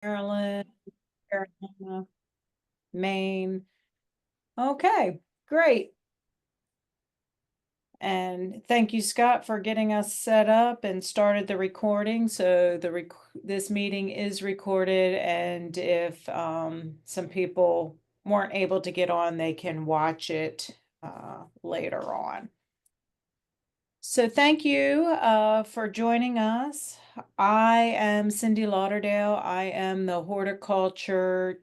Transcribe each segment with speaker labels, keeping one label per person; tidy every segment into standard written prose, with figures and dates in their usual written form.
Speaker 1: Maryland, Carolina, Maine. Okay, great. And thank you, Scott, for getting us set up and started the recording. So this meeting is recorded, and if some people weren't able to get on, they can watch it later on. So thank you for joining us. I am Cindy Lauderdale. I am the horticulture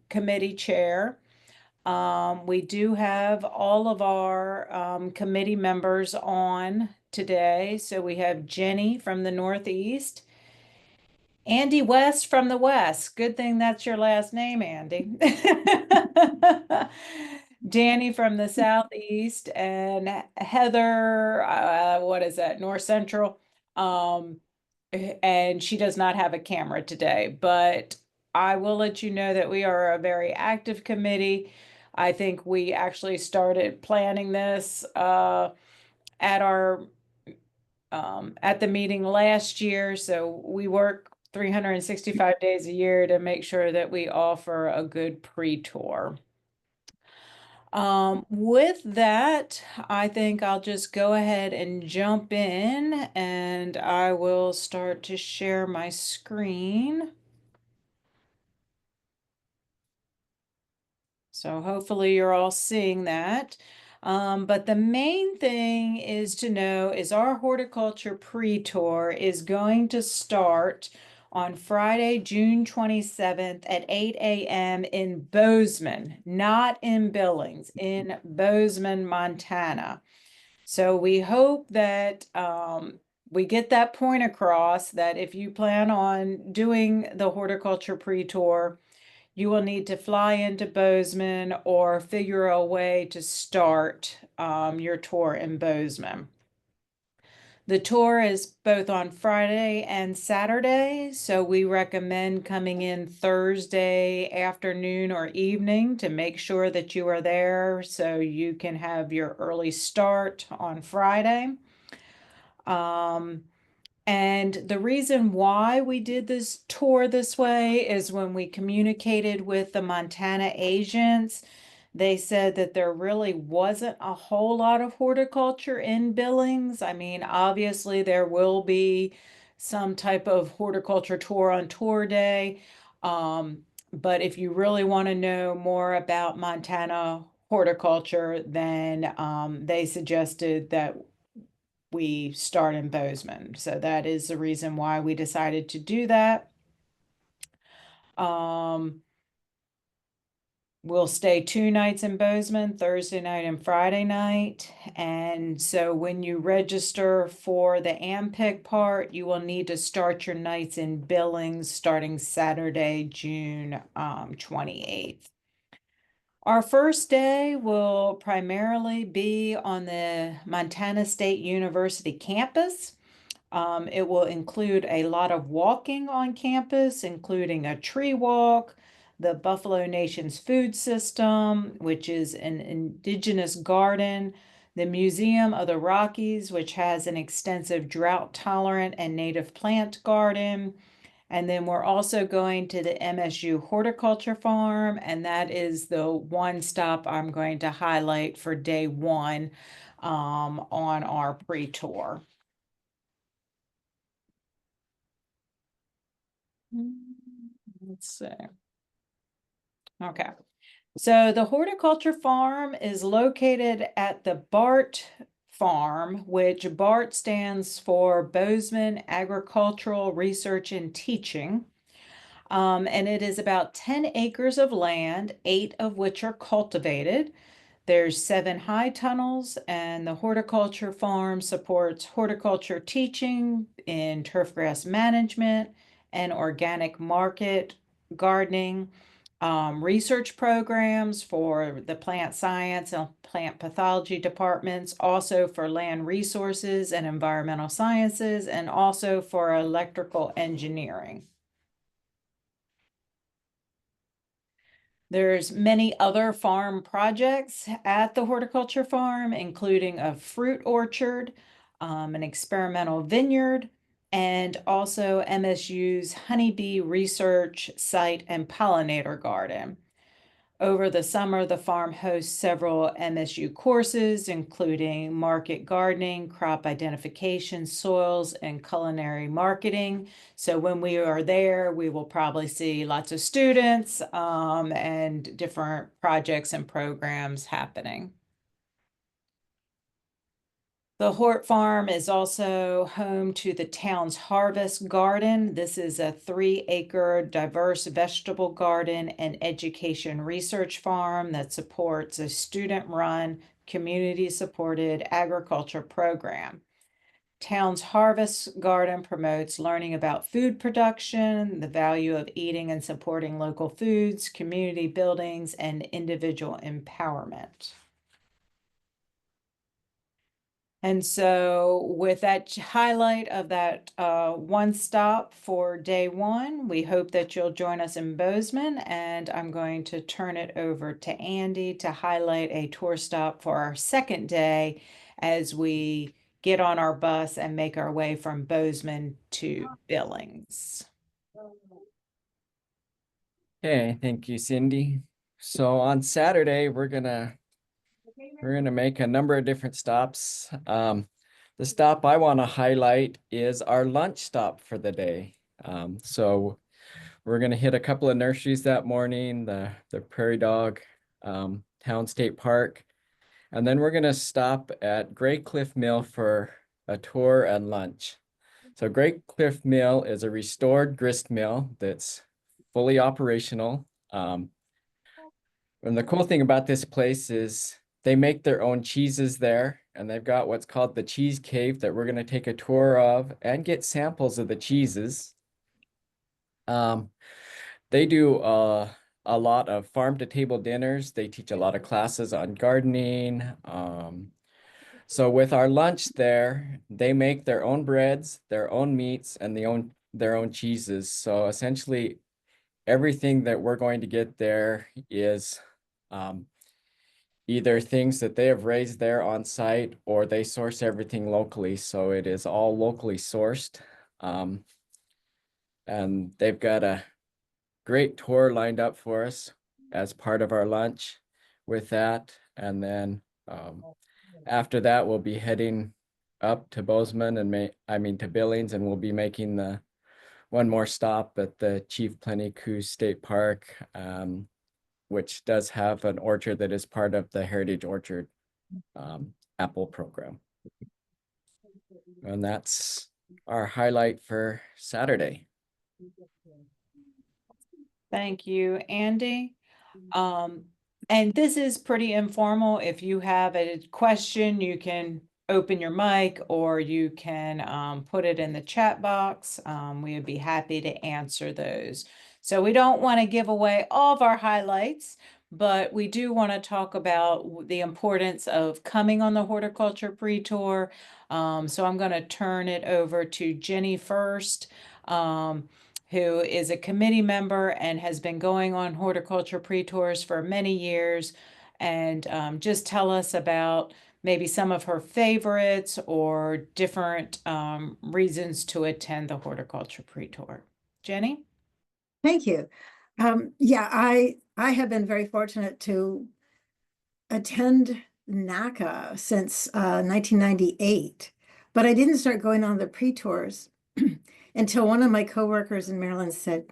Speaker 1: committee chair. We do have all of our committee members on today. So we have Jenny from the Northeast, Andy West from the West. Good thing that's your last name, Andy. Danny from the Southeast, and Heather, what is that, North Central? Um, and she does not have a camera today, but I will let you know that we are a very active committee. I think we actually started planning this at our at the meeting last year. So we work 365 days a year to make sure that we offer a good pre-tour. With that, I think I'll just go ahead and jump in, and I will start to share my screen. So hopefully you're all seeing that. But the main thing is to know is our horticulture pre-tour is going to start on Friday, June 27th at 8 a.m. in Bozeman, not in Billings, in Bozeman, Montana. So we hope that we get that point across that if you plan on doing the horticulture pre-tour, you will need to fly into Bozeman or figure a way to start your tour in Bozeman. The tour is both on Friday and Saturday, so we recommend coming in Thursday afternoon or evening to make sure that you are there so you can have your early start on Friday. And the reason why we did this tour this way is when we communicated with the Montana agents, they said that there really wasn't a whole lot of horticulture in Billings. I mean, obviously there will be some type of horticulture tour on tour day. But if you really want to know more about Montana horticulture, then they suggested that we start in Bozeman. So that is the reason why we decided to do that. Um, we'll stay 2 nights in Bozeman, Thursday night and Friday night. And so when you register for the AMPIC part, you will need to start your nights in Billings starting Saturday, June 28th. Our first day will primarily be on the Montana State University campus. It will include a lot of walking on campus, including a tree walk, the Buffalo Nation's food system, which is an indigenous garden, the Museum of the Rockies, which has an extensive drought tolerant and native plant garden. And then we're also going to the MSU Horticulture Farm, and that is the one stop I'm going to highlight for day one on our pre-tour. Let's see. Okay. So the horticulture farm is located at the BART farm, which BART stands for Bozeman Agricultural Research and Teaching. And it is about 10 acres of land, 8 of which are cultivated. There's 7 high tunnels, and the horticulture farm supports horticulture teaching in turfgrass management and organic market gardening, research programs for the plant science and plant pathology departments, also for land resources and environmental sciences, and also for electrical engineering. There's many other farm projects at the horticulture farm, including a fruit orchard, an experimental vineyard, and also MSU's honeybee research site and pollinator garden. Over the summer, the farm hosts several MSU courses, including market gardening, crop identification, soils, and culinary marketing. So when we are there, we will probably see lots of students and different projects and programs happening. The Hort Farm is also home to the town's Harvest Garden. This is a 3-acre diverse vegetable garden and education research farm that supports a student-run, community-supported agriculture program. Town's Harvest Garden promotes learning about food production, the value of eating and supporting local foods, community buildings, and individual empowerment. And so with that highlight of that one stop for day one, we hope that you'll join us in Bozeman, and I'm going to turn it over to Andy to highlight a tour stop for our second day as we get on our bus and make our way from Bozeman to Billings.
Speaker 2: Okay, thank you, Cindy. So on Saturday, we're gonna make a number of different stops. The stop I want to highlight is our lunch stop for the day. So we're gonna hit a couple of nurseries that morning, the Prairie Dog Town State Park, and then we're gonna stop at Gray Cliff Mill for a tour and lunch. So Gray Cliff Mill is a restored grist mill that's fully operational. And the cool thing about this place is they make their own cheeses there, and they've got what's called the cheese cave that we're going to take a tour of and get samples of the cheeses. They do a lot of farm to table dinners. They teach a lot of classes on gardening. So with our lunch there, they make their own breads, their own meats, and their own cheeses. So essentially, everything that we're going to get there is either things that they have raised there on site, or they source everything locally. So it is all locally sourced. And they've got a great tour lined up for us as part of our lunch with that. And then after that, we'll be heading up to Bozeman and to Billings, and we'll be making the one more stop at the Chief Plenty-Coups State Park, which does have an orchard that is part of the Heritage Orchard apple program. And that's our highlight for Saturday.
Speaker 1: Thank you, Andy. And this is pretty informal. If you have a question, you can open your mic or you can put it in the chat box. We would be happy to answer those. So we don't want to give away all of our highlights, but we do want to talk about the importance of coming on the horticulture pre-tour. So I'm going to turn it over to Jenny first, who is a committee member and has been going on horticulture pre-tours for many years. And just tell us about maybe some of her favorites or different reasons to attend the horticulture pre-tour. Jenny?
Speaker 3: Thank you. Yeah, I have been very fortunate to attend NACAA since 1998, but I didn't start going on the pre-tours until one of my coworkers in Maryland said,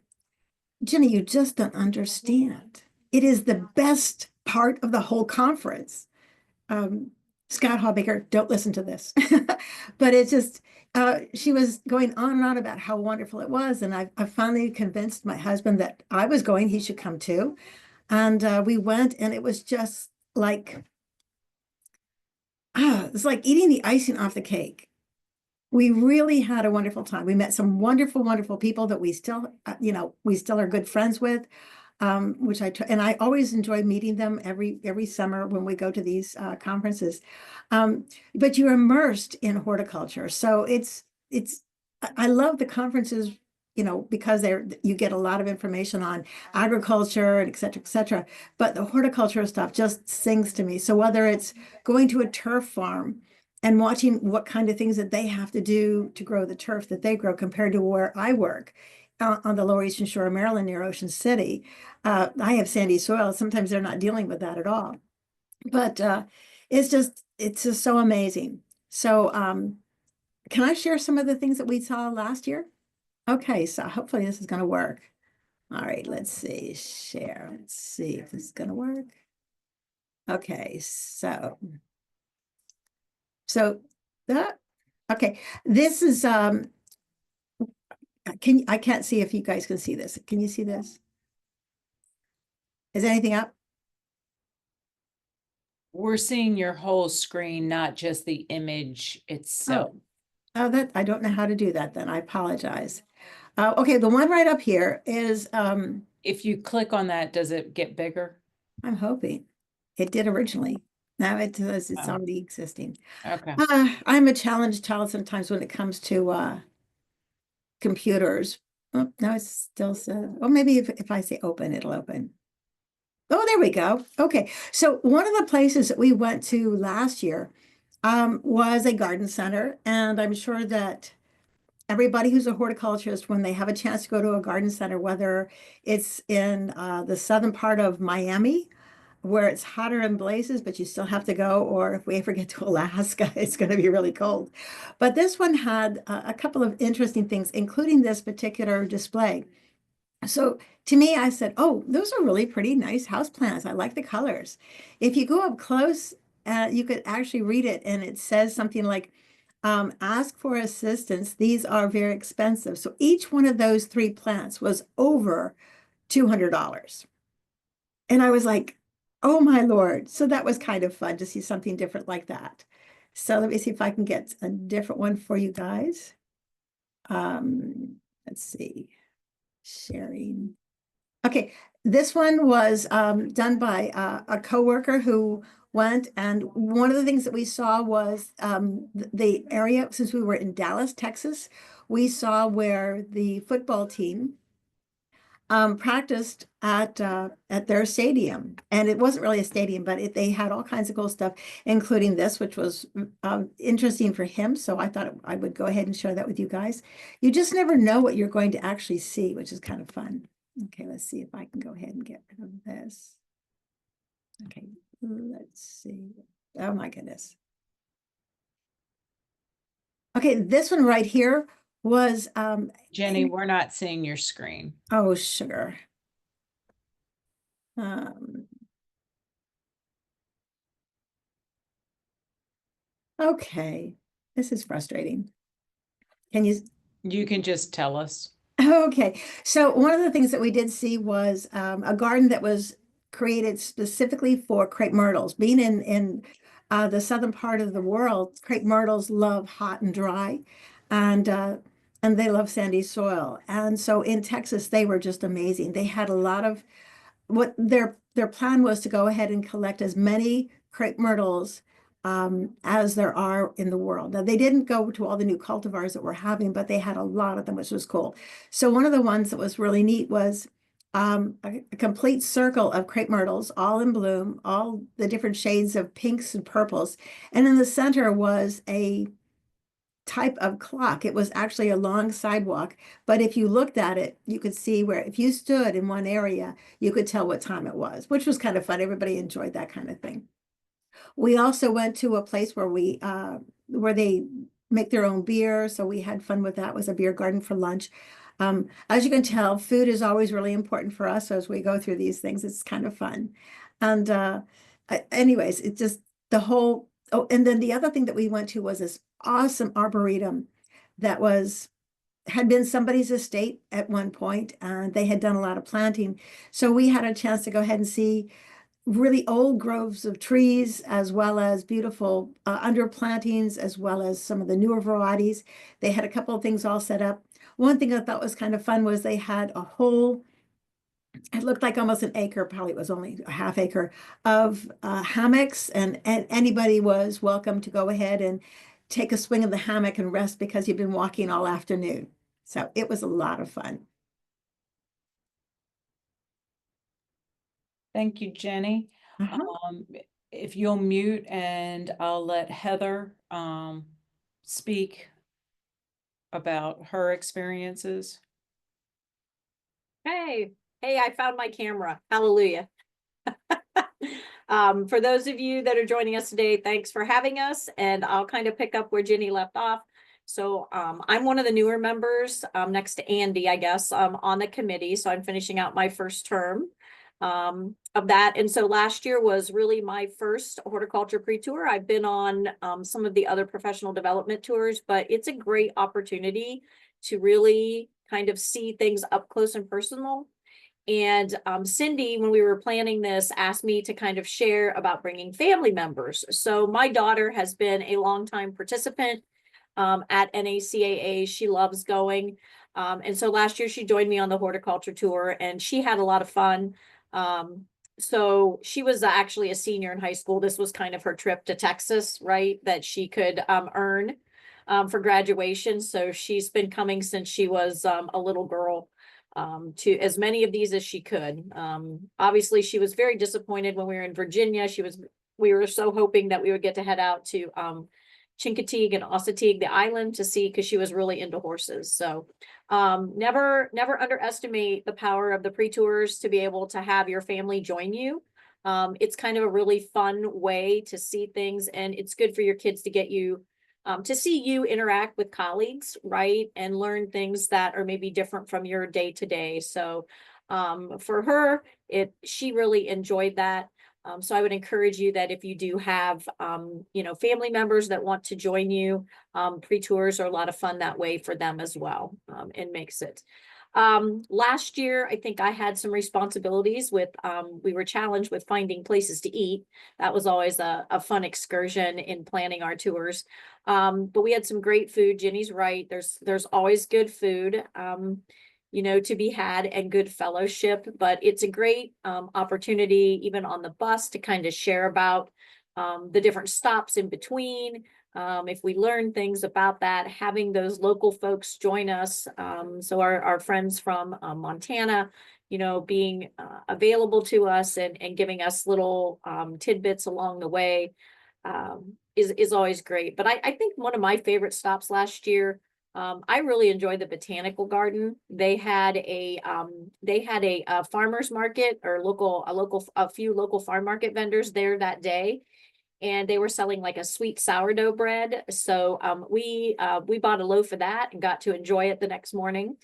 Speaker 3: Jenny, you just don't understand. It is the best part of the whole conference. Scott Hallbaker, don't listen to this. But it's just, she was going on and on about how wonderful it was. And I finally convinced my husband that I was going, he should come too. And we went, and it was just like, it's like eating the icing off the cake. We really had a wonderful time. We met some wonderful, wonderful people that we still, we still are good friends with. Which I always enjoy meeting them every summer when we go to these conferences. But you're immersed in horticulture, so I love the conferences, because you get a lot of information on agriculture and et cetera, et cetera. But the horticulture stuff just sings to me. So whether it's going to a turf farm and watching what kind of things that they have to do to grow the turf that they grow compared to where I work on the Lower Eastern Shore of Maryland near Ocean City. I have sandy soil. Sometimes they're not dealing with that at all. But it's just so amazing. So can I share some of the things that we saw last year? Okay, so hopefully this is going to work. All right, let's see, share. Let's see if this is going to work. Okay, so that, okay, this is, I can't see if you guys can see this. Can you see this? Is anything up?
Speaker 1: We're seeing your whole screen, not just the image itself.
Speaker 3: Oh, that, I don't know how to do that then. I apologize. Okay, the one right up here is,
Speaker 1: If you click on that, does it get bigger?
Speaker 3: I'm hoping. It did originally. Now it does, it's
Speaker 1: Oh.
Speaker 3: already existing.
Speaker 1: Okay.
Speaker 3: I'm a challenged child sometimes when it comes to computers. Oh, no, it still says, oh, maybe if I say open, it'll open. Oh, there we go. Okay, so one of the places that we went to last year was a garden center, and I'm sure that everybody who's a horticulturist, when they have a chance to go to a garden center, whether it's in the southern part of Miami, where it's hotter in blazes, but you still have to go, or if we ever get to Alaska, it's going to be really cold. But this one had a couple of interesting things, including this particular display. So to me, I said, oh, those are really pretty nice houseplants. I like the colors. If you go up close, you could actually read it, and it says something like, ask for assistance. These are very expensive. So each one of those 3 plants was over $200. And I was like, oh my Lord. So that was kind of fun to see something different like that. So let me see if I can get a different one for you guys. Let's see, sharing. Okay, this one was done by a coworker who went, and one of the things that we saw was the area, since we were in Dallas, Texas, we saw where the football team practiced at their stadium. And it wasn't really a stadium, but they had all kinds of cool stuff, including this, which was interesting for him. So I thought I would go ahead and share that with you guys. You just never know what you're going to actually see, which is kind of fun. Okay, let's see if I can go ahead and get rid of this. Okay, let's see. Oh my goodness. Okay, this one right here was
Speaker 1: Jenny, we're not seeing your screen.
Speaker 3: oh sugar. Okay, this is frustrating. Can you?
Speaker 1: You can just tell us.
Speaker 3: Okay, so one of the things that we did see was a garden that was created specifically for crepe myrtles. Being in the southern part of the world, crepe myrtles love hot and dry, and they love sandy soil. And so in Texas, they were just amazing. They had a lot of what their plan was to go ahead and collect as many crepe myrtles as there are in the world. Now, they didn't go to all the new cultivars that we're having, but they had a lot of them, which was cool. So one of the ones that was really neat was a complete circle of crepe myrtles, all in bloom, all the different shades of pinks and purples. And in the center was a type of clock. It was actually a long sidewalk, but if you looked at it, you could see where if you stood in one area, you could tell what time it was, which was kind of fun. Everybody enjoyed that kind of thing. We also went to a place where where they make their own beer, so we had fun with that. It was a beer garden for lunch. As you can tell, food is always really important for us as we go through these things. It's kind of fun. And anyways, it just the whole, oh, and then the other thing that we went to was this awesome arboretum that had been somebody's estate at one point, and they had done a lot of planting. So we had a chance to go ahead and see really old groves of trees, as well as beautiful underplantings, as well as some of the newer varieties. They had a couple of things all set up. One thing I thought was kind of fun was they had a whole, it looked like almost an acre, probably it was only a half acre, of hammocks, and anybody was welcome to go ahead and take a swing in the hammock and rest because you've been walking all afternoon. So it was a lot of fun.
Speaker 1: Thank you, Jenny.
Speaker 3: Uh-huh.
Speaker 1: if you'll mute, and I'll let Heather speak about her experiences.
Speaker 4: Hey, I found my camera. Hallelujah. For those of you that are joining us today, thanks for having us. And I'll kind of pick up where Ginny left off. So I'm one of the newer members next to Andy, I guess, on the committee. So I'm finishing out my first term of that. And so last year was really my first horticulture pre-tour. I've been on some of the other professional development tours, but it's a great opportunity to really kind of see things up close and personal. And Cindy, when we were planning this, asked me to kind of share about bringing family members. So my daughter has been a longtime participant at NACAA. She loves going. And so last year she joined me on the horticulture tour and she had a lot of fun. So she was actually a senior in high school. This was kind of her trip to Texas, right? That she could earn for graduation. So she's been coming since she was a little girl to as many of these as she could. Obviously, she was very disappointed when we were in Virginia. We were so hoping that we would get to head out to Chincoteague and Ossateague, the island, to see, because she was really into horses. So never underestimate the power of the pre-tours to be able to have your family join you. It's kind of a really fun way to see things, and it's good for your kids to get you to see you interact with colleagues, right? And learn things that are maybe different from your day to day. So for her, she really enjoyed that. So I would encourage you that if you do have, family members that want to join you, pre-tours are a lot of fun that way for them as well, and makes it. Last year, I think I had some responsibilities with, we were challenged with finding places to eat. That was always a fun excursion in planning our tours. But we had some great food. Ginny's right. There's always good food, to be had, and good fellowship, but it's a great opportunity, even on the bus, to kind of share about the different stops in between. If we learn things about that, having those local folks join us. So our friends from Montana, being available to us and giving us little tidbits along the way is always great. But I think one of my favorite stops last year, I really enjoyed the botanical garden. They had a farmer's market, or a few local farm market vendors there that day. And they were selling like a sweet sourdough bread. So we bought a loaf of that and got to enjoy it the next morning.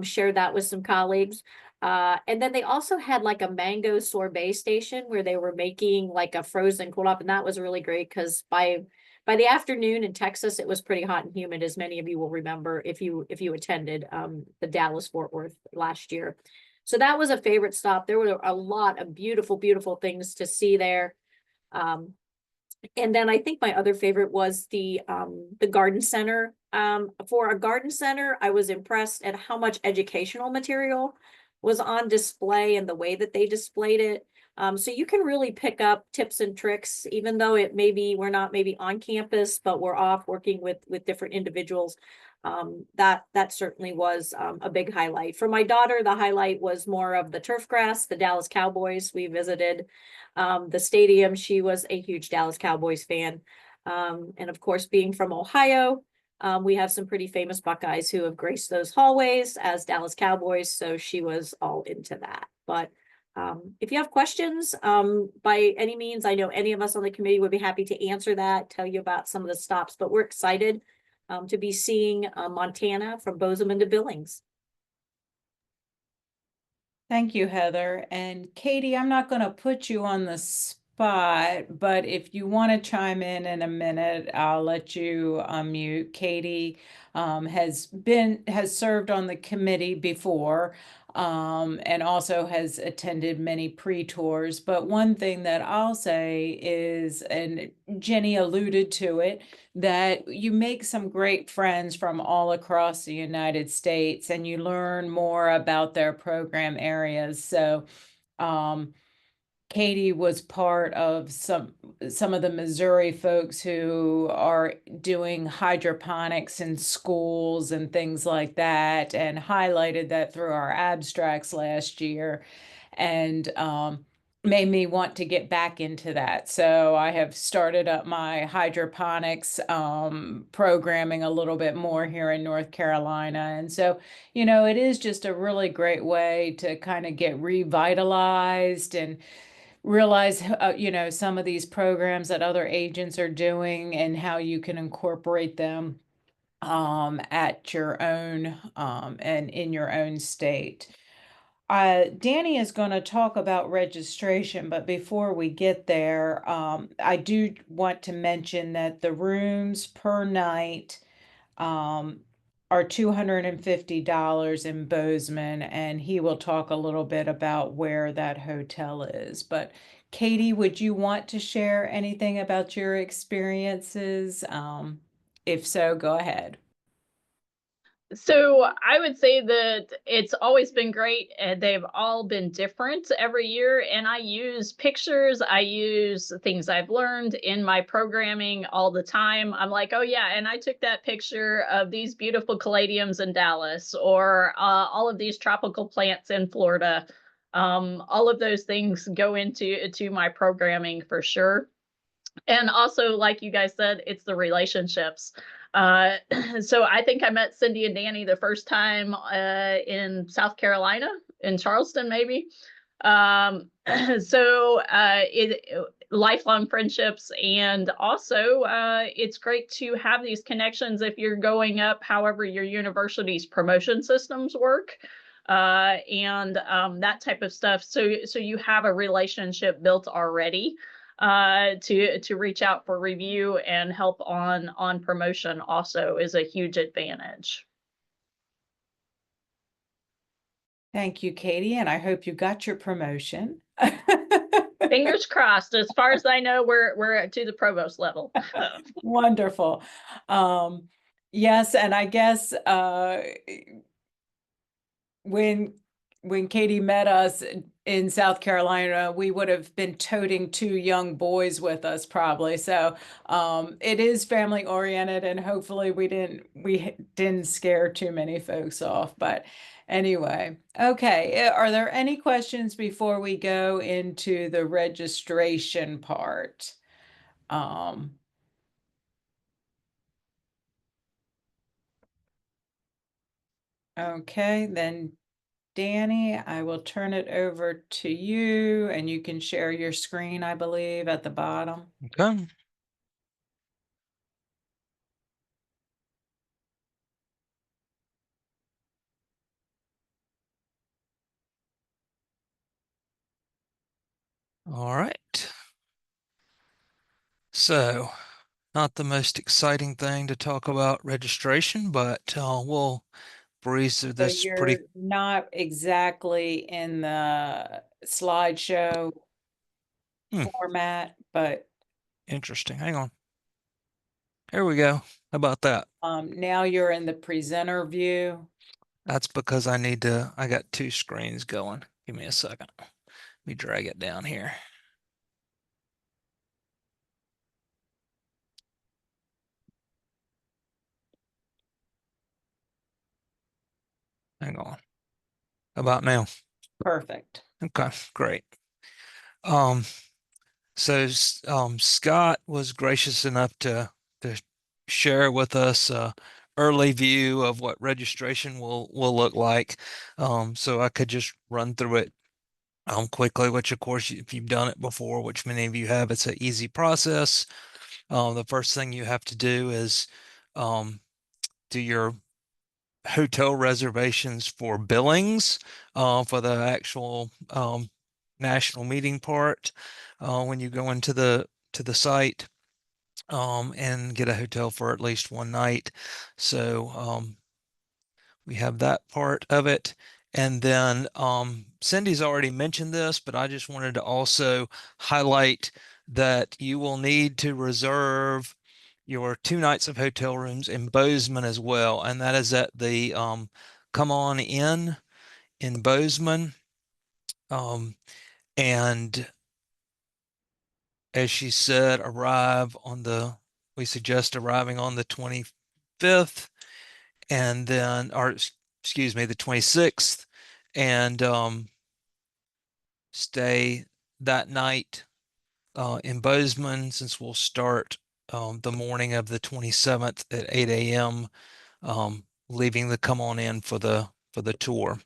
Speaker 4: Shared that with some colleagues. And then they also had like a mango sorbet station where they were making like a frozen cold up, and that was really great because by the afternoon in Texas, it was pretty hot and humid, as many of you will remember if you attended the Dallas Fort Worth last year. So that was a favorite stop. There were a lot of beautiful, beautiful things to see there. And then I think my other favorite was the garden center. For a garden center, I was impressed at how much educational material was on display and the way that they displayed it. So you can really pick up tips and tricks, even though we're not maybe on campus, but we're off working with different individuals. That certainly was a big highlight. For my daughter, the highlight was more of the turf grass, the Dallas Cowboys. We visited the stadium. She was a huge Dallas Cowboys fan. And of course, being from Ohio, we have some pretty famous Buckeyes who have graced those hallways as Dallas Cowboys. So she was all into that. But if you have questions, by any means, I know any of us on the committee would be happy to answer that, tell you about some of the stops, but we're excited to be seeing Montana from Bozeman to Billings.
Speaker 1: Thank you, Heather. And Katie, I'm not going to put you on the spot, but if you want to chime in a minute, I'll let you unmute. Katie has served on the committee before, and also has attended many pre-tours. But one thing that I'll say is, and Jenny alluded to it, that you make some great friends from all across the United States, and you learn more about their program areas. So Katie was part of some of the Missouri folks who are doing hydroponics in schools and things like that, and highlighted that through our abstracts last year. And made me want to get back into that. So I have started up my hydroponics programming a little bit more here in North Carolina. And so, it is just a really great way to kind of get revitalized and realize, some of these programs that other agents are doing and how you can incorporate them at your own and in your own state. Danny is going to talk about registration, but before we get there, I do want to mention that the rooms per night um, are $250 in Bozeman, and he will talk a little bit about where that hotel is. But Katie, would you want to share anything about your experiences? If so, go ahead.
Speaker 5: So I would say that it's always been great, and they've all been different every year. And I use pictures, I use things I've learned in my programming all the time. I'm like, oh yeah, and I took that picture of these beautiful caladiums in Dallas, or all of these tropical plants in Florida. All of those things go into my programming for sure. And also, like you guys said, it's the relationships. Uh, so I think I met Cindy and Danny the first time in South Carolina, in Charleston, maybe. Lifelong friendships, and also it's great to have these connections if you're going up, however your university's promotion systems work. And that type of stuff. So you have a relationship built already to reach out for review and help on promotion also is a huge advantage.
Speaker 1: Thank you, Katie, and I hope you got your promotion.
Speaker 5: Fingers crossed. As far as I know, we're to the provost level.
Speaker 1: Wonderful. Yes, and I guess when Katie met us in South Carolina, we would have been toting two young boys with us probably. So it is family oriented, and hopefully we didn't scare too many folks off. But anyway, okay. Are there any questions before we go into the registration part? Okay, then Danny, I will turn it over to you, and you can share your screen, I believe, at the bottom.
Speaker 6: Okay. All right. So, not the most exciting thing to talk about registration, but we'll breeze through
Speaker 1: So
Speaker 6: this
Speaker 1: you're
Speaker 6: pretty
Speaker 1: not exactly in the slideshow
Speaker 6: Hmm.
Speaker 1: format, but
Speaker 6: interesting. Hang on. Here we go. How about that?
Speaker 1: now you're in the presenter view.
Speaker 6: That's because I got two screens going. Give me a second. Let me drag it down here. Hang on. How about now?
Speaker 1: Perfect.
Speaker 6: Okay, great. Um, Scott was gracious enough to share with us a early view of what registration will look like. So I could just run through it quickly, which of course, if you've done it before, which many of you have, it's an easy process. The first thing you have to do is do your hotel reservations for Billings for the actual national meeting part when you go into the site and get a hotel for at least one night. So we have that part of it. And then Cindy's already mentioned this, but I just wanted to also highlight that you will need to reserve your 2 nights of hotel rooms in Bozeman as well. And that is at the Come On in Bozeman. And as she said, we suggest arriving on the 25th and then, or excuse me, the 26th, and stay that night in Bozeman, since we'll start the morning of the 27th at 8 a.m., leaving the come on in for the tour.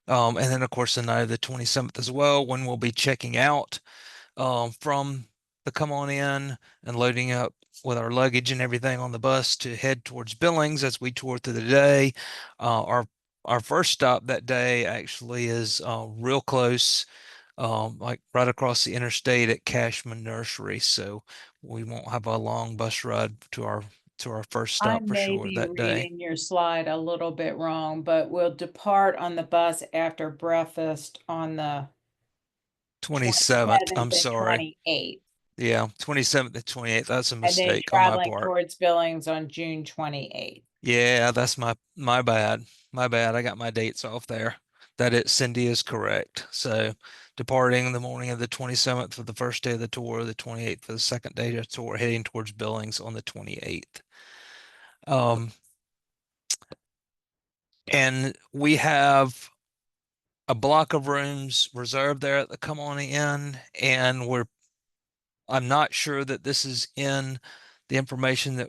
Speaker 6: And then of course the night of the 27th as well, when we'll be checking out from the come on in and loading up with our luggage and everything on the bus to head towards Billings as we tour through the day. Our first stop that day actually is real close, like right across the interstate at Cashman Nursery. So we won't have a long bus ride to our first
Speaker 1: I
Speaker 6: stop for
Speaker 1: may
Speaker 6: sure
Speaker 1: be
Speaker 6: that day.
Speaker 1: reading your slide a little bit wrong, but we'll depart on the bus after breakfast on the
Speaker 6: 27th,
Speaker 1: 27th
Speaker 6: I'm
Speaker 1: and
Speaker 6: sorry.
Speaker 1: 28th,
Speaker 6: Yeah, 27th and 28th. That's a
Speaker 1: and then
Speaker 6: mistake on my
Speaker 1: traveling
Speaker 6: part.
Speaker 1: towards Billings on June 28th.
Speaker 6: Yeah, that's my bad. My bad. I got my dates off there. Cindy is correct. So departing the morning of the 27th for the first day of the tour, the 28th for the second day of the tour, heading towards Billings on the 28th. And we have a block of rooms reserved there at the Come On In, and I'm not sure that this is in the information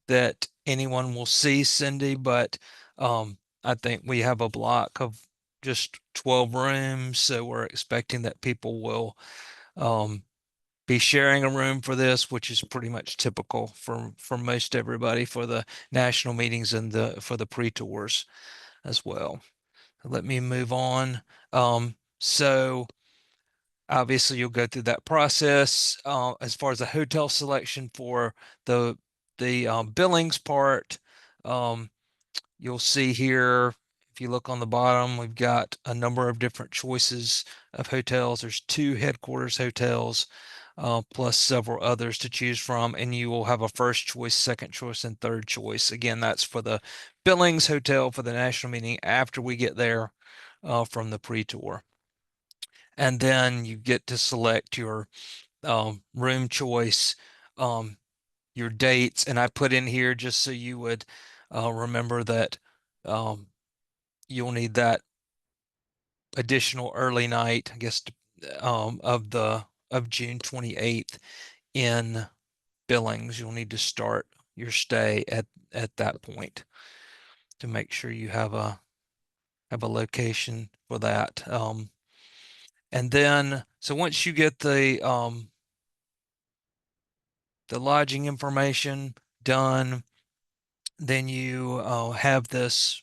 Speaker 6: that anyone will see, Cindy, but I think we have a block of just 12 rooms, so we're expecting that people will be sharing a room for this, which is pretty much typical for most everybody for the national meetings and for the pre-tours as well. Let me move on. So obviously you'll go through that process. As far as the hotel selection for the Billings part, you'll see here, if you look on the bottom, we've got a number of different choices of hotels. There's 2 headquarters hotels, plus several others to choose from, and you will have a first choice, second choice, and third choice. Again, that's for the Billings hotel for the national meeting after we get there from the pre-tour. And then you get to select your room choice, your dates, and I put in here just so you would remember that you'll need that additional early night, I guess, of June 28th in Billings. You'll need to start your stay at that point to make sure you have a location for that. And then, so once you get the lodging information done, then you have this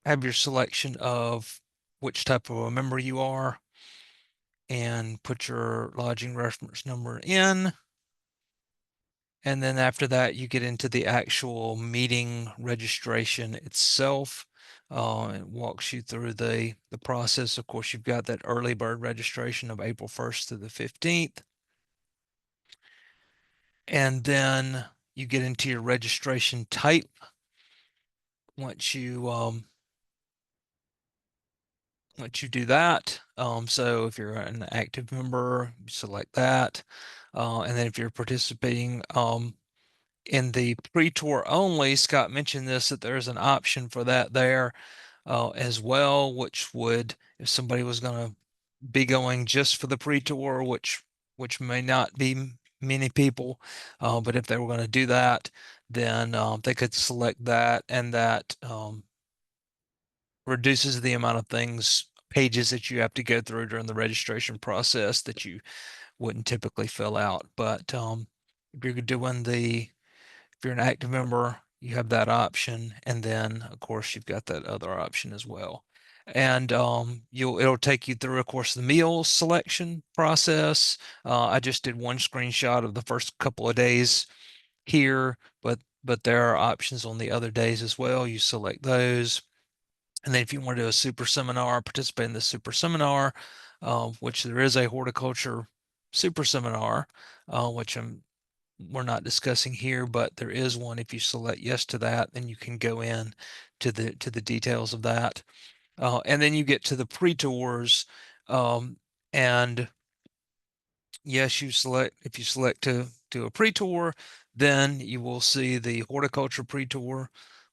Speaker 6: have your selection of which type of a member you are and put your lodging reference number in. And then after that, you get into the actual meeting registration itself. It walks you through the process. Of course, you've got that early bird registration of April 1st to the 15th. And then you get into your registration type. Once you do that, so if you're an active member, you select that. And then if you're participating in the pre-tour only, Scott mentioned this, that there's an option for that there as well, which would, if somebody was going to be going just for the pre-tour, which may not be many people, but if they were going to do that, then they could select that, and that reduces the amount of pages that you have to go through during the registration process that you wouldn't typically fill out. But if you're an active member, you have that option, and then of course you've got that other option as well. And it'll take you through, of course, the meal selection process. I just did one screenshot of the first couple of days here, but there are options on the other days as well. You select those. And then if you want to do a super seminar, participate in the super seminar, which there is a horticulture super seminar, which we're not discussing here, but there is one. If you select yes to that, then you can go in to the details of that. And then you get to the pre-tours, and yes, if you select to do a pre-tour, then you will see the horticulture pre-tour,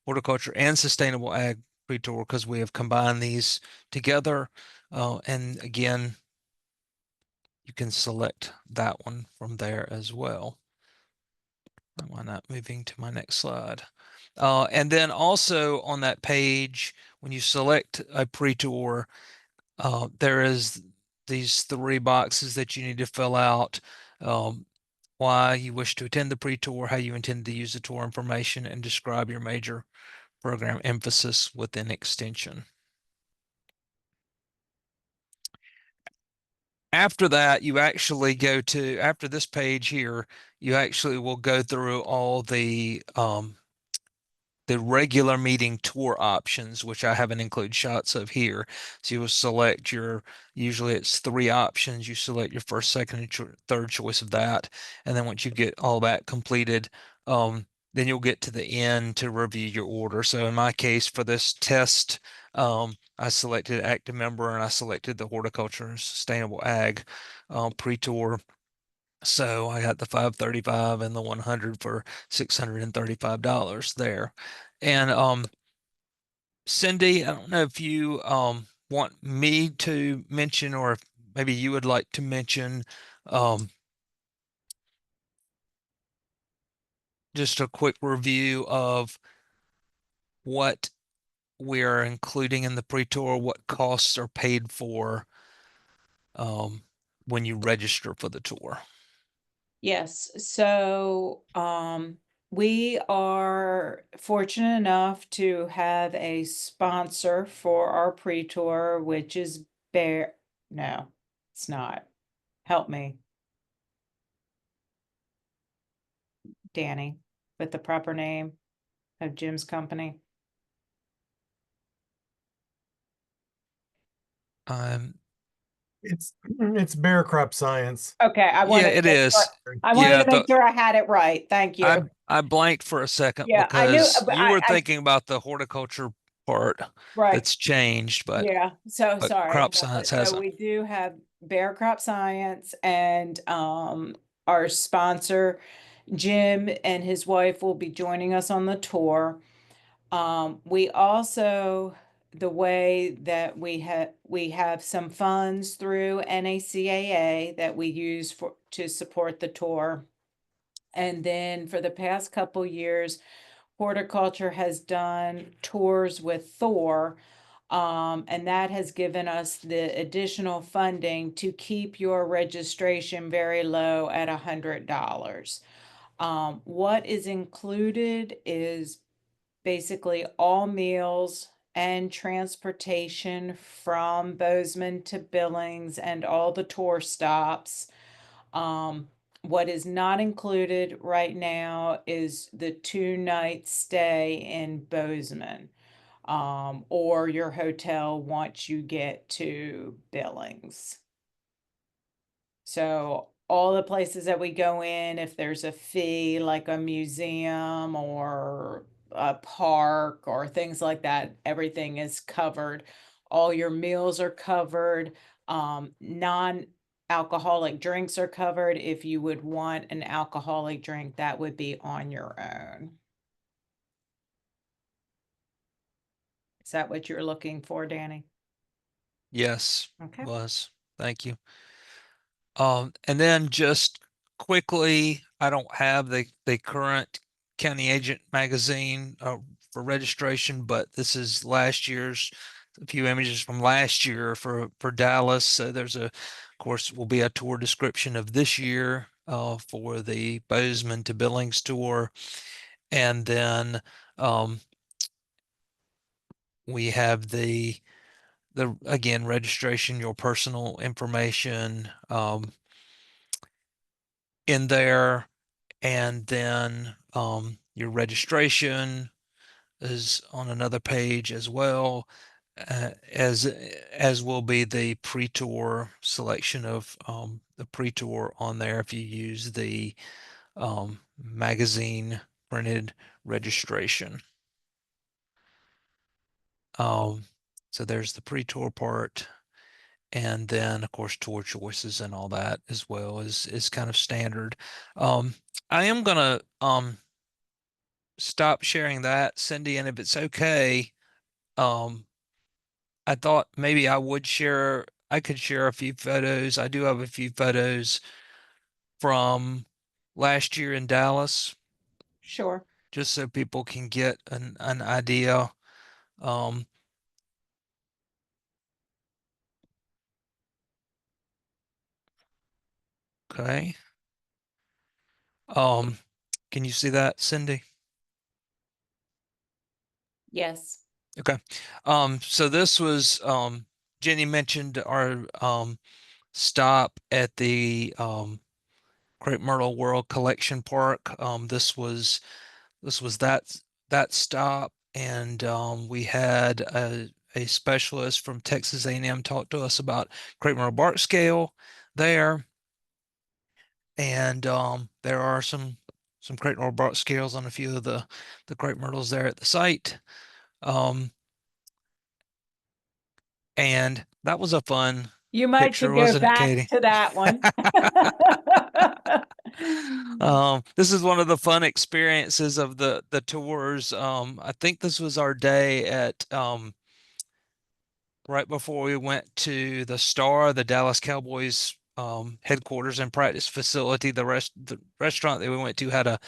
Speaker 6: horticulture and sustainable ag pre-tour, because we have combined these together. And again, you can select that one from there as well. Why not moving to my next slide? And then also on that page, when you select a pre-tour, there is these 3 boxes that you need to fill out. Why you wish to attend the pre-tour, how you intend to use the tour information, and describe your major program emphasis within extension. After that, you actually go to, after this page here, you actually will go through all the regular meeting tour options, which I haven't included shots of here. So you will select your, usually it's 3 options. You select your first, second, and third choice of that. And then once you get all that completed, then you'll get to the end to review your order. So in my case, for this test, I selected active member and I selected the horticulture and sustainable ag pre-tour. So I got the 535 and the 100 for $635 there. And Cindy, I don't know if you want me to mention, or if maybe you would like to mention just a quick review of what we are including in the pre-tour, what costs are paid for when you register for the tour.
Speaker 1: Yes, so we are fortunate enough to have a sponsor for our pre-tour, which is no, it's not. Help me. Danny, with the proper name of Jim's company.
Speaker 7: It's Bear Crop Science.
Speaker 1: Okay, I
Speaker 6: Yeah,
Speaker 1: wanted
Speaker 6: it
Speaker 1: to make
Speaker 6: is.
Speaker 1: sure, I wanted
Speaker 6: Yeah,
Speaker 1: to make sure I had it right. Thank you.
Speaker 6: I blanked for a second
Speaker 1: Yeah, I knew,
Speaker 6: because
Speaker 1: but
Speaker 6: you were
Speaker 1: I
Speaker 6: thinking about the horticulture part
Speaker 1: right.
Speaker 6: that's changed, but
Speaker 1: Yeah, so sorry.
Speaker 6: crop
Speaker 1: No,
Speaker 6: science
Speaker 1: so
Speaker 6: hasn't.
Speaker 1: we do have Bear Crop Science and our sponsor, Jim and his wife will be joining us on the tour. We also, the way that we have some funds through NACAA that we use to support the tour. And then for the past couple years, horticulture has done tours with Thor. And that has given us the additional funding to keep your registration very low at $100. What is included is basically all meals and transportation from Bozeman to Billings and all the tour stops. What is not included right now is the 2-night stay in Bozeman, or your hotel once you get to Billings. So all the places that we go in, if there's a fee like a museum or a park or things like that, everything is covered. All your meals are covered. Non-alcoholic drinks are covered. If you would want an alcoholic drink, that would be on your own. Is that what you're looking for, Danny?
Speaker 6: Yes,
Speaker 1: Okay.
Speaker 6: was. Thank you. And then just quickly, I don't have the current county agent magazine for registration, but this is last year's, a few images from last year for Dallas. So there's of course, will be a tour description of this year for the Bozeman to Billings tour. And then we have the again, registration, your personal information in there. And then your registration is on another page as well, as will be the pre-tour selection of the pre-tour on there if you use the magazine printed registration. So there's the pre-tour part. And then of course tour choices and all that as well is kind of standard. I am gonna stop sharing that, Cindy, and if it's okay, um I thought maybe I could share a few photos. I do have a few photos from last year in Dallas,
Speaker 1: Sure.
Speaker 6: just so people can get an idea. Um, okay. Um, can you see that, Cindy?
Speaker 1: Yes.
Speaker 6: Okay. So this was Jenny mentioned our stop at the Crepe Myrtle World Collection Park. This was that stop, and we had a specialist from Texas A&M talk to us about Crepe Myrtle bark scale there, and there are some Crepe Myrtle bark scales on a few of the Crepe Myrtles there at the site. And that was a fun
Speaker 1: You might
Speaker 6: picture,
Speaker 1: should go
Speaker 6: wasn't it,
Speaker 1: back
Speaker 6: Katie?
Speaker 1: to that one.
Speaker 6: This is one of the fun experiences of the tours. I think this was our day at right before we went to the Star, the Dallas Cowboys headquarters and practice facility. The restaurant that we went to had a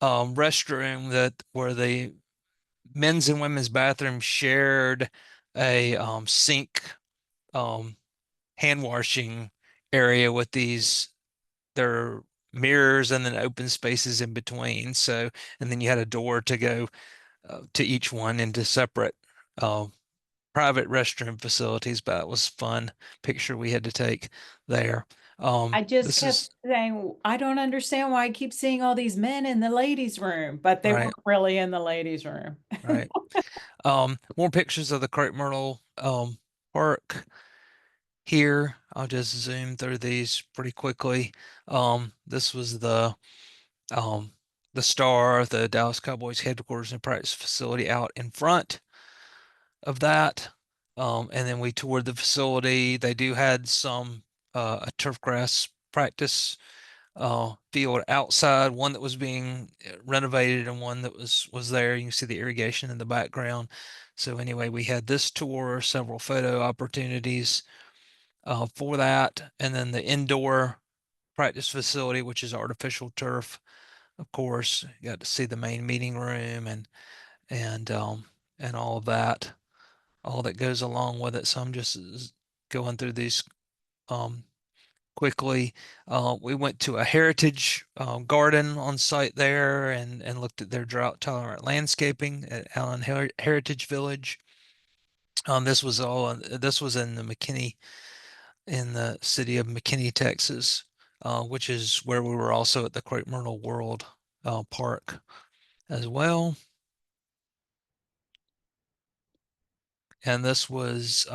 Speaker 6: restroom that where the men's and women's bathroom shared a sink hand washing area with their mirrors and then open spaces in between. So, and then you had a door to go to each one into separate uh, private restroom facilities. But it was fun picture we had to take there.
Speaker 1: I just
Speaker 6: This
Speaker 1: kept
Speaker 6: is
Speaker 1: saying, I don't understand why I keep seeing all these men in the ladies' room, but they
Speaker 6: right,
Speaker 1: weren't really in the ladies' room.
Speaker 6: right. More pictures of the Crepe Myrtle park here. I'll just zoom through these pretty quickly. This was um, the Star, the Dallas Cowboys headquarters and practice facility out in front of that. And then we toured the facility. They do had some a turf grass practice field outside, one that was being renovated and one that was there. You can see the irrigation in the background. So anyway, we had this tour, several photo opportunities for that, and then the indoor practice facility, which is artificial turf. Of course, you got to see the main meeting room and all of that, all that goes along with it. So I'm just going through these um, quickly. We went to a heritage garden on site there and looked at their drought tolerant landscaping at Allen Heritage Village. This was in the McKinney, in the city of McKinney, Texas, which is where we were also at the Crepe Myrtle World Park as well. And this was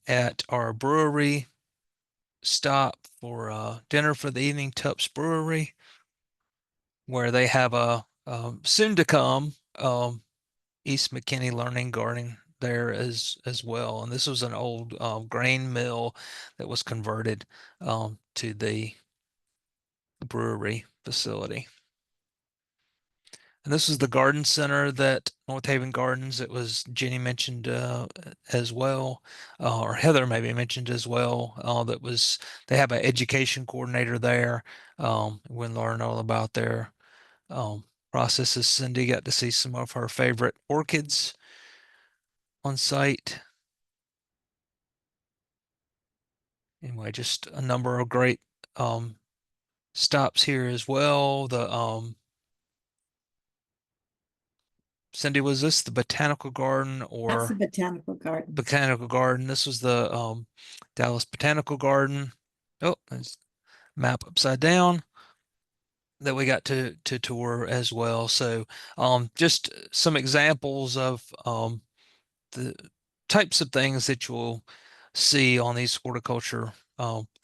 Speaker 6: at our brewery stop for dinner for the evening, Tups Brewery, where they have a soon to come East McKinney Learning Garden there as well. And this was an old grain mill that was converted to the brewery facility. And this is the garden center that North Haven Gardens, it was Jenny mentioned as well, or Heather maybe mentioned as well, they have an education coordinator there. We learn all about their processes. Cindy got to see some of her favorite orchids on site. Anyway, just a number of great stops here as well. Cindy, was this the botanical garden
Speaker 3: That's the
Speaker 6: or
Speaker 3: botanical garden.
Speaker 6: botanical garden? This was the Dallas Botanical Garden. Oh, there's map upside down that we got to tour as well. So just some examples of the types of things that you'll see on these horticulture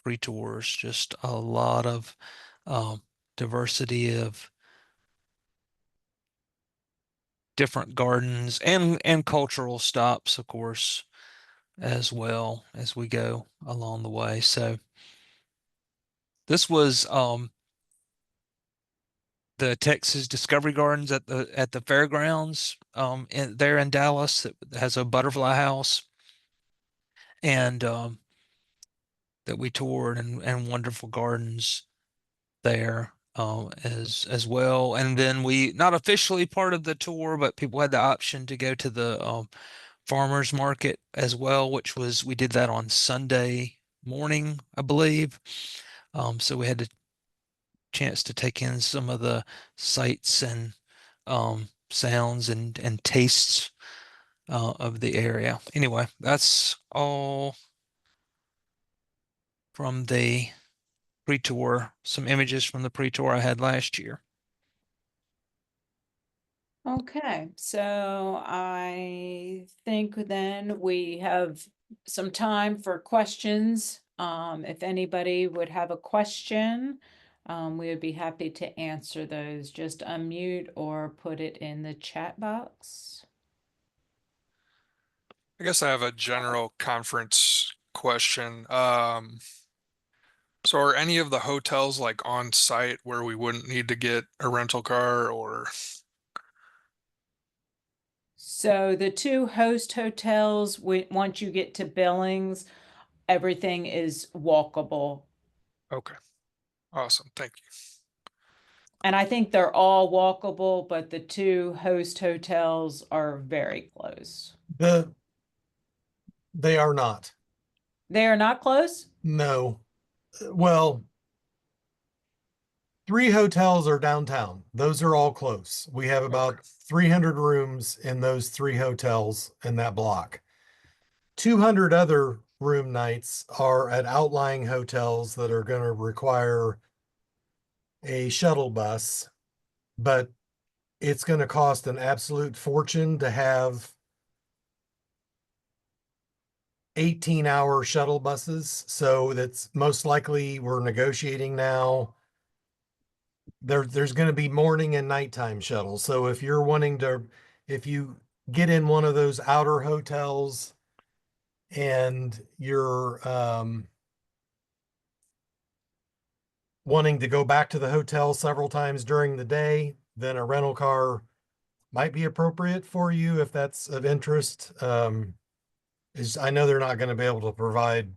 Speaker 6: free tours. Just a lot of diversity of different gardens and cultural stops, of course, as well as we go along the way. So this was the Texas Discovery Gardens at the fairgrounds there in Dallas that has a butterfly house. and that we toured, and wonderful gardens there as well. And then we, not officially part of the tour, but people had the option to go to the farmers market as well, which was, we did that on Sunday morning, I believe. So we had the chance to take in some of the sights and sounds and tastes of the area. Anyway, that's all from the pre-tour, some images from the pre-tour I had last year.
Speaker 1: Okay, so I think then we have some time for questions. If anybody would have a question, we would be happy to answer those. Just unmute or put it in the chat box.
Speaker 8: I guess I have a general conference question. So are any of the hotels like on site where we wouldn't need to get a rental car or?
Speaker 1: So the two host hotels, once you get to Billings, everything is walkable.
Speaker 8: Okay, awesome. Thank you.
Speaker 1: And I think they're all walkable, but the two host hotels are very close.
Speaker 7: They are not.
Speaker 1: They are not close?
Speaker 7: No. Well, 3 hotels are downtown. Those are all close. We have about
Speaker 8: Okay.
Speaker 7: 300 rooms in those 3 hotels in that block. 200 other room nights are at outlying hotels that are going to require a shuttle bus, but it's going to cost an absolute fortune to have 18-hour shuttle buses. So that's most likely, we're negotiating now. There's going to be morning and nighttime shuttles. So if you're wanting to, if you get in one of those outer hotels and you're wanting to go back to the hotel several times during the day, then a rental car might be appropriate for you if that's of interest. I know they're not going to be able to provide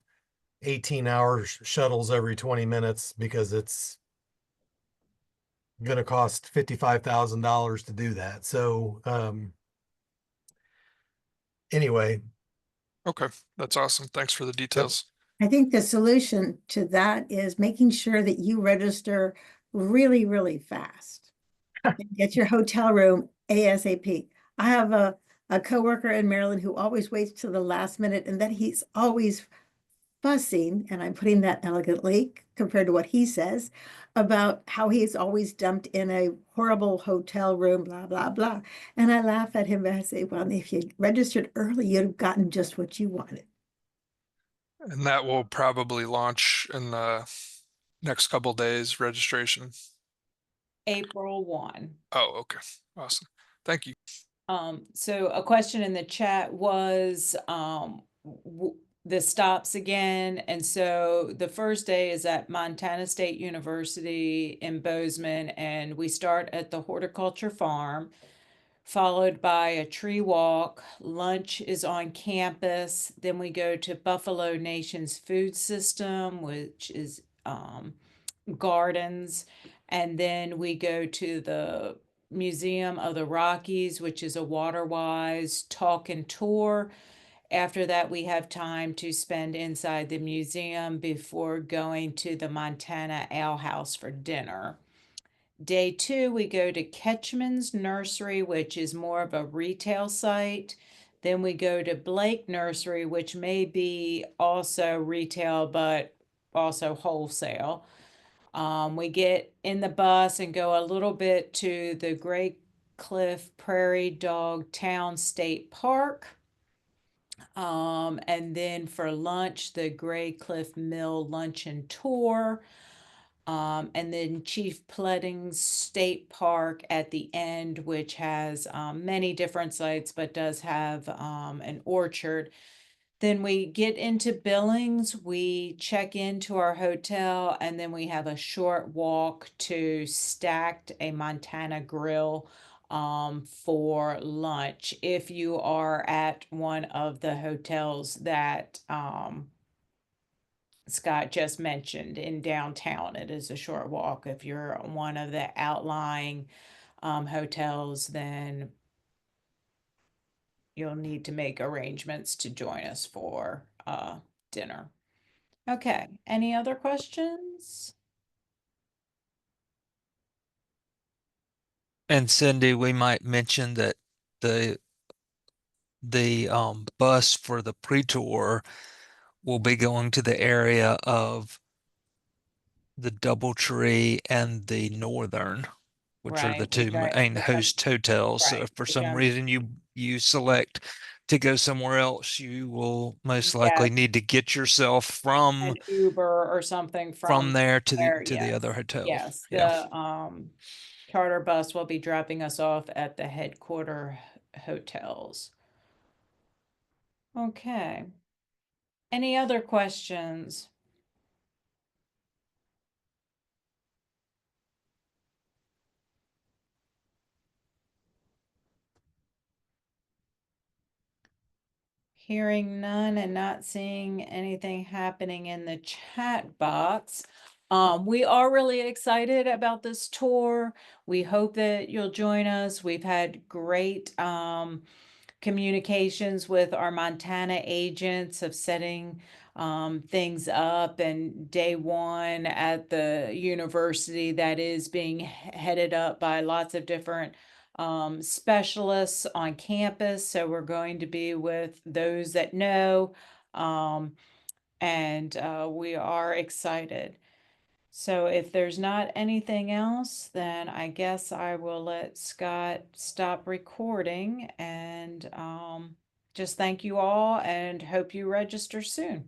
Speaker 7: 18-hour shuttles every 20 minutes because it's going to cost $55,000 to do that. So anyway.
Speaker 8: Okay, that's awesome. Thanks for the details.
Speaker 3: I think the solution to that is making sure that you register really, really fast. Get your hotel room ASAP. I have a coworker in Maryland who always waits till the last minute, and then he's always fussing, and I'm putting that elegantly compared to what he says, about how he's always dumped in a horrible hotel room, blah, blah, blah. And I laugh at him and I say, well, if you registered early, you'd have gotten just what you wanted.
Speaker 8: And that will probably launch in the next couple days, registration.
Speaker 1: April 1.
Speaker 8: Oh, okay. Awesome. Thank you.
Speaker 1: So a question in the chat was the stops again. And so the first day is at Montana State University in Bozeman, and we start at the horticulture farm, followed by a tree walk. Lunch is on campus. Then we go to Buffalo Nation's food system, which is gardens. And then we go to the Museum of the Rockies, which is a water-wise talk and tour. After that, we have time to spend inside the museum before going to the Montana Ale House for dinner. Day 2, we go to Ketchman's Nursery, which is more of a retail site. Then we go to Blake Nursery, which may be also retail, but also wholesale. We get in the bus and go a little bit to the Great Cliff Prairie Dog Town State Park. And then for lunch, the Gray Cliff Mill Luncheon Tour. And then Chief Pledding's State Park at the end, which has many different sites, but does have an orchard. Then we get into Billings, we check into our hotel, and then we have a short walk to Stacked, a Montana Grill for lunch if you are at one of the hotels that Scott just mentioned in downtown. It is a short walk. If you're one of the outlying hotels, then you'll need to make arrangements to join us for dinner. Okay, any other questions?
Speaker 6: And Cindy, we might mention that the bus for the pre-tour will be going to the area of the DoubleTree and the Northern, which are the
Speaker 1: Right, which
Speaker 6: two main
Speaker 1: which I'm
Speaker 6: host hotels. So
Speaker 1: right,
Speaker 6: if for
Speaker 1: which
Speaker 6: some
Speaker 1: I'm
Speaker 6: reason you select to go somewhere else, you will most likely
Speaker 1: yes,
Speaker 6: need to get yourself
Speaker 1: an Uber or something
Speaker 6: from there
Speaker 1: there,
Speaker 6: to the
Speaker 1: yes.
Speaker 6: other hotel.
Speaker 1: Yes,
Speaker 6: Yeah.
Speaker 1: the charter bus will be dropping us off at the headquarter hotels. Okay. Any other questions? Hearing none and not seeing anything happening in the chat box. We are really excited about this tour. We hope that you'll join us. We've had great communications with our Montana agents of setting things up, and day one at the university that is being headed up by lots of different specialists on campus. So we're going to be with those that know, and we are excited. So if there's not anything else, then I guess I will let Scott stop recording and just thank you all and hope you register soon.